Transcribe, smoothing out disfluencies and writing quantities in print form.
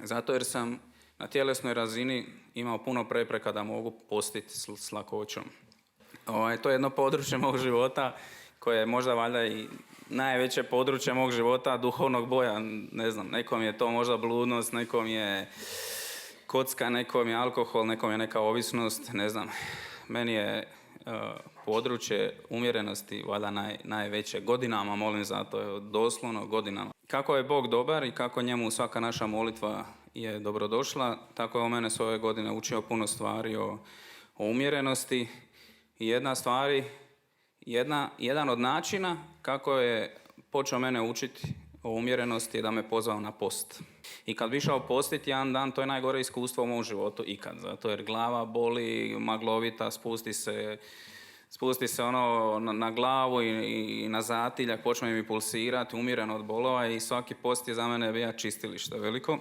Zato jer sam na tjelesnoj razini imao puno prepreka da mogu postiti s lakoćom. To je jedno područje mog života koje je možda valjda i najveće područje mog života, duhovnog boja. Ne znam, nekom je to možda bludnost, nekom je kocka, nekom je alkohol, nekom je neka ovisnost, ne znam. Meni je područje umjerenosti valjda najveće. Godinama molim za to, doslovno godinama. Kako je Bog dobar i kako njemu svaka naša molitva je dobrodošla, tako je on mene sve ove godine učio puno stvari o umjerenosti. I jedan od načina kako je počeo mene učiti o umjerenosti je da me pozvao na post. I kad bi išao postiti jedan dan, to je najgore iskustvo u mom životu ikad. Zato jer glava boli, maglovita, spusti se na glavu i na zatiljak, počne mi pulsirati, umiran od bolova i svaki post je za mene bio čistilište veliko.